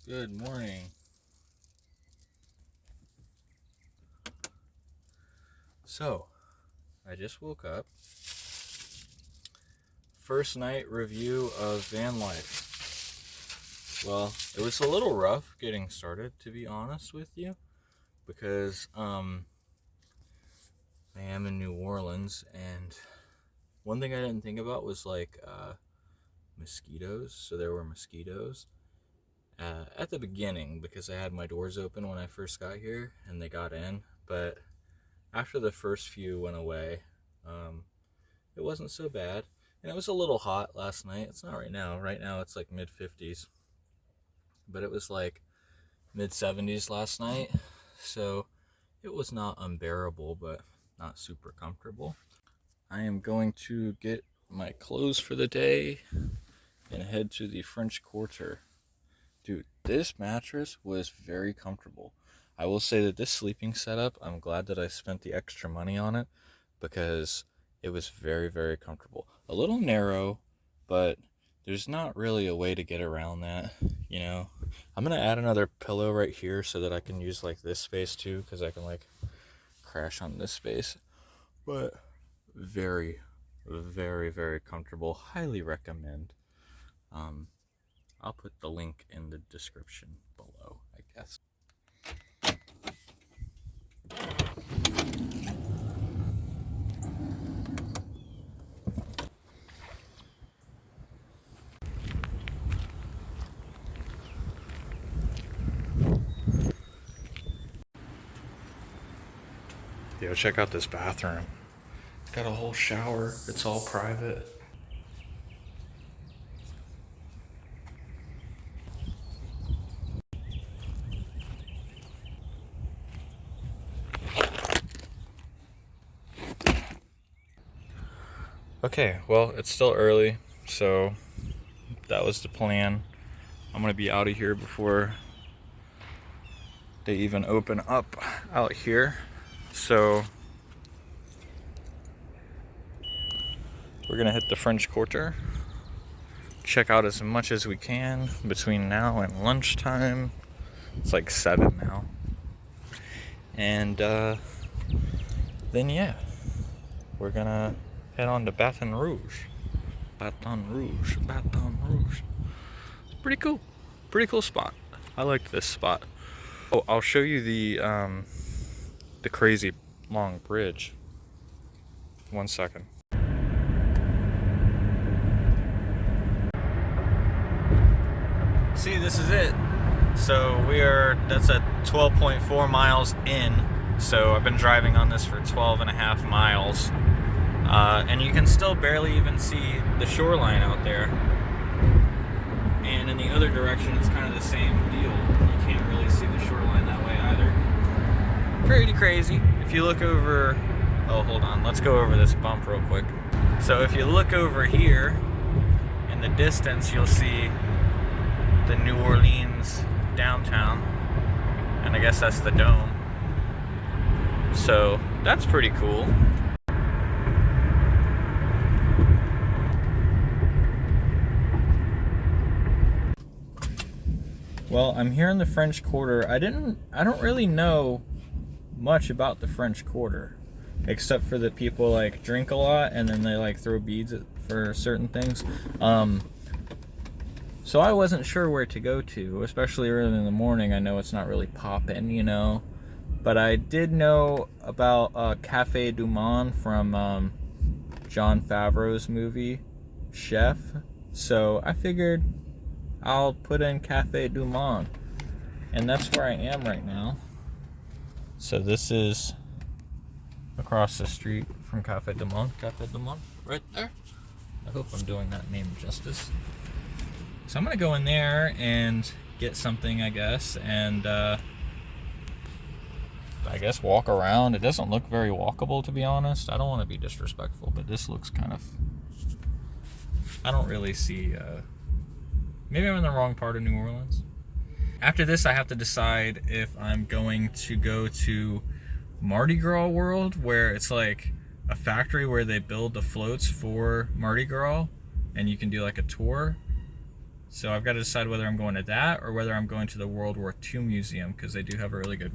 Good morning. So, I just woke up. First night review of van life. Well, it was a little rough getting started, to be honest with you, because I am in New Orleans, and one thing I didn't think about was mosquitoes. So there were mosquitoes at the beginning because I had my doors open when I first got here and they got in, but after the first few went away, it wasn't so bad. And it was a little hot last night. It's not right now. Right now it's like mid 50s, but it was like mid 70s last night. So it was not unbearable, but not super comfortable. I am going to get my clothes for the day and head to the French Quarter. Dude, this mattress was very comfortable. I will say that this sleeping setup, I'm glad that I spent the extra money on it because it was very, very comfortable. A little narrow, but there's not really a way to get around that, you know. I'm going to add another pillow right here so that I can use like this space too, because I can like crash on this space. But very, very, very comfortable. Highly recommend. I'll put the link in the description below, I guess. Yo, check out this bathroom. It's got a whole shower. It's all private. Okay, well, it's still early, so that was the plan. I'm gonna be out of here before they even open up out here. So we're gonna hit the French Quarter, check out as much as we can between now and lunchtime. It's like 7 now. And then yeah, we're gonna head on to Baton Rouge. Baton Rouge. It's pretty cool. Pretty cool spot. I like this spot. Oh, I'll show you the crazy long bridge. 1 second. See, this is it. So that's at 12.4 miles in. So I've been driving on this for 12 and a half miles. And you can still barely even see the shoreline out there. And in the other direction, it's kind of the same deal. You can't really see the shoreline that way either. Pretty crazy. If you look over, oh, hold on, let's go over this bump real quick. So if you look over here, in the distance, you'll see the New Orleans downtown. And I guess that's the dome. So that's pretty cool. Well, I'm here in the French Quarter. I don't really know much about the French Quarter, except for that people like drink a lot and then they like throw beads for certain things. So I wasn't sure where to go to, especially early in the morning. I know it's not really poppin', you know, but I did know about Cafe Du Monde from Jon Favreau's movie Chef. So I figured I'll put in Cafe Du Monde, and that's where I am right now. So this is across the street from Cafe Du Monde. Cafe Du Monde, right there. I hope I'm doing that name justice. So I'm gonna go in there and get something, I guess, and I guess walk around. It doesn't look very walkable, to be honest. I don't want to be disrespectful, but this looks kind of, I don't really see, maybe I'm in the wrong part of New Orleans. After this, I have to decide if I'm going to go to Mardi Gras World, where it's like a factory where they build the floats for Mardi Gras, and you can do like a tour. So I've got to decide whether I'm going to that or whether I'm going to the World War II Museum, because they do have a really good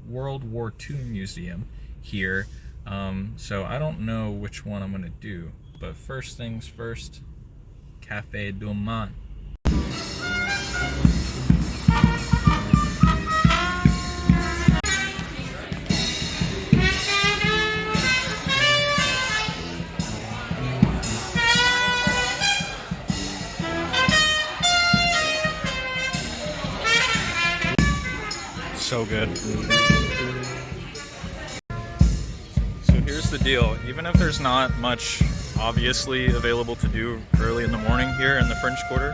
World War II Museum here. So I don't know which one I'm going to do. But first things first, Cafe Du Monde. So good. So here's the deal. Even if there's not much obviously available to do early in the morning here in the French Quarter,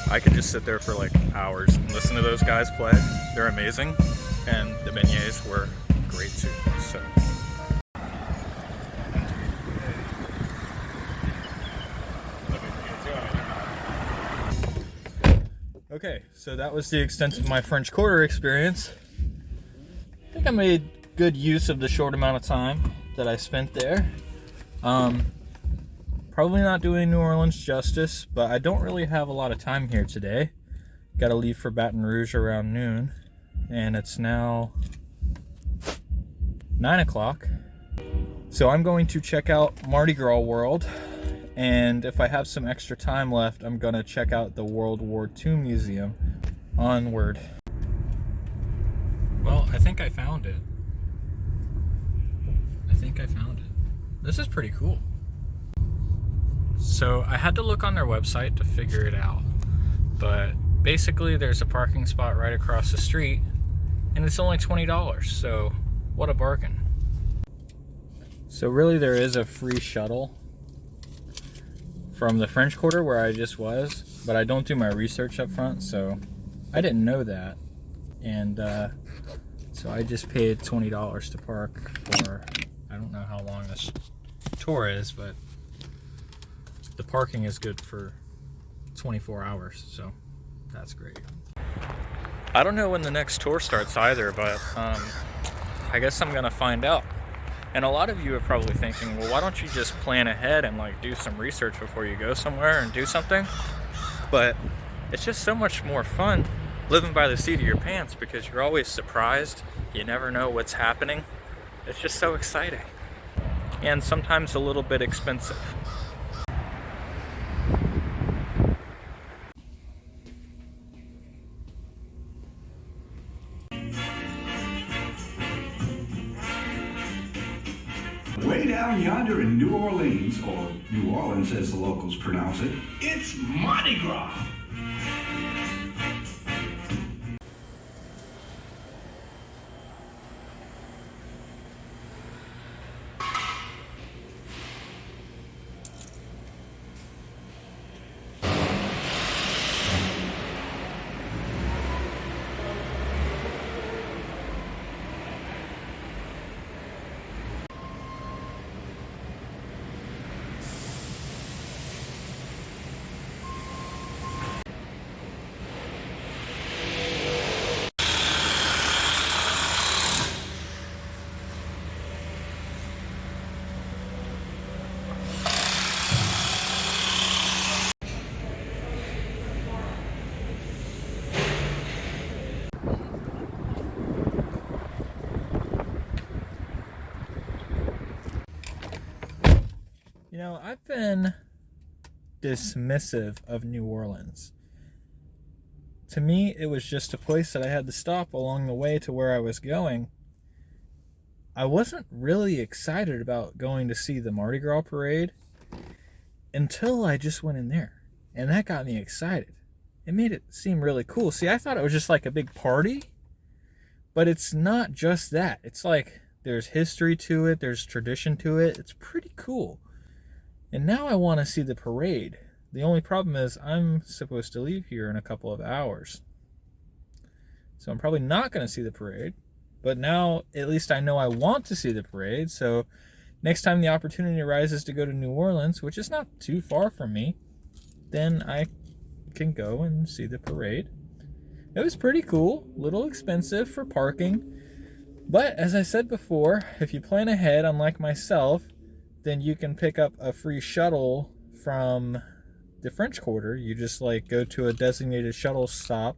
I could just sit there for like hours and listen to those guys play. They're amazing, and the beignets were great too. So okay, so that was the extent of my French Quarter experience. I think I made good use of the short amount of time that I spent there. Probably not doing New Orleans justice, but I don't really have a lot of time here today. Got to leave for Baton Rouge around noon, and it's now 9 o'clock. So I'm going to check out Mardi Gras World, and if I have some extra time left, I'm going to check out the World War II Museum. Onward. Well, I think I found it. This is pretty cool. So I had to look on their website to figure it out. But basically there's a parking spot right across the street and it's only $20. So what a bargain. So really there is a free shuttle from the French Quarter where I just was, but I don't do my research up front, so I didn't know that. And so I just paid $20 to park for, I don't know how long this tour is, but the parking is good for 24 hours, so that's great. I don't know when the next tour starts either, but I guess I'm gonna find out. And a lot of you are probably thinking, well, why don't you just plan ahead and like do some research before you go somewhere and do something? But it's just so much more fun living by the seat of your pants because you're always surprised. You never know what's happening. It's just so exciting. And sometimes a little bit expensive. Way down yonder in New Orleans, or New Orleans as the locals pronounce it, it's Mardi Gras. You know, I've been dismissive of New Orleans. To me, it was just a place that I had to stop along the way to where I was going. I wasn't really excited about going to see the Mardi Gras parade until I just went in there. And that got me excited. It made it seem really cool. See, I thought it was just like a big party, but it's not just that. It's like there's history to it, there's tradition to it. It's pretty cool. And now I want to see the parade. The only problem is I'm supposed to leave here in a couple of hours. So I'm probably not going to see the parade. But now at least I know I want to see the parade. So next time the opportunity arises to go to New Orleans, which is not too far from me, then I can go and see the parade. It was pretty cool. A little expensive for parking. But as I said before, if you plan ahead, unlike myself, then you can pick up a free shuttle from the French Quarter. You just like go to a designated shuttle stop,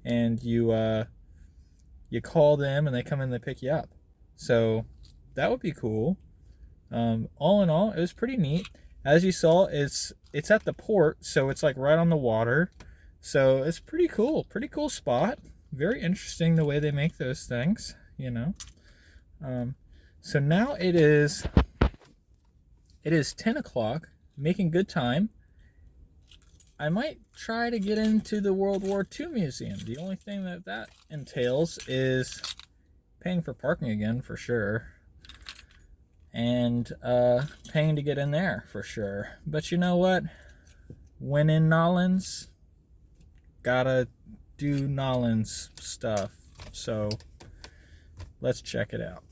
and you call them, and they come in and they pick you up. So that would be cool. All in all, it was pretty neat. As you saw, it's at the port, so it's like right on the water. So it's pretty cool spot. Very interesting the way they make those things, you know. So now it is 10 o'clock, making good time. I might try to get into the World War II Museum. The only thing that entails is paying for parking again, for sure. And paying to get in there, for sure. But you know what? When in Nolans, gotta do Nolans stuff. So let's check it out.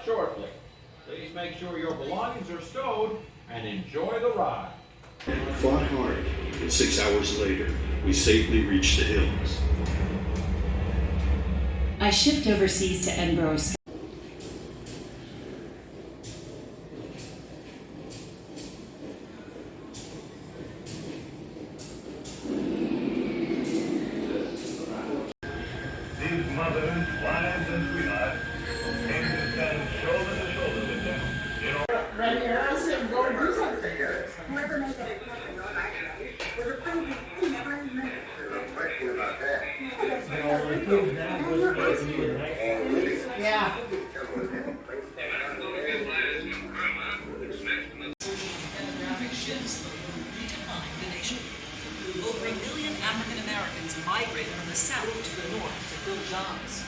Shortly. Please make sure your belongings are stowed and enjoy the ride. Fought hard, and 6 hours later, we safely reached the hills. I shipped overseas to Edinburgh. These mothers, wives, and sweethearts came to stand shoulder to shoulder with them. You know, Ready to ask him, go and do something. Whoever makes it. Yeah. Demographic shifts redefine the nation. Over 1 million African Americans migrated from the south to the north to fill jobs.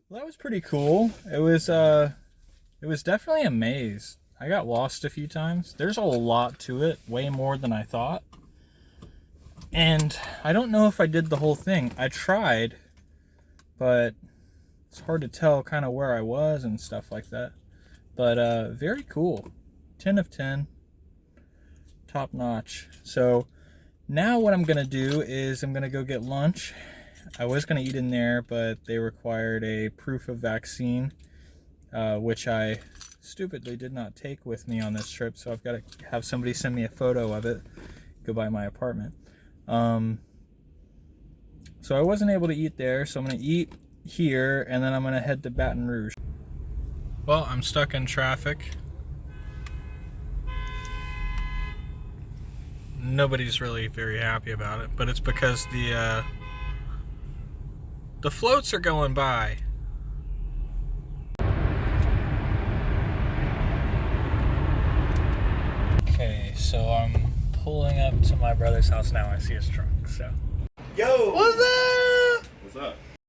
Well, that was pretty cool. It was definitely a maze. I got lost a few times. There's a lot to it, way more than I thought. And I don't know if I did the whole thing. I tried, but it's hard to tell kind of where I was and stuff like that. But very cool. 10 of 10. Top notch. So now what I'm gonna do is I'm gonna go get lunch. I was gonna eat in there, but they required a proof of vaccine, which I stupidly did not take with me on this trip, so I've got to have somebody send me a photo of it, go by my apartment. So I wasn't able to eat there, so I'm gonna eat here, and then I'm gonna head to Baton Rouge. Well, I'm stuck in traffic. Nobody's really very happy about it, but it's because the floats are going by. Okay, so I'm pulling up to my brother's house now. I see his truck, so. Yo! What's up? What's up?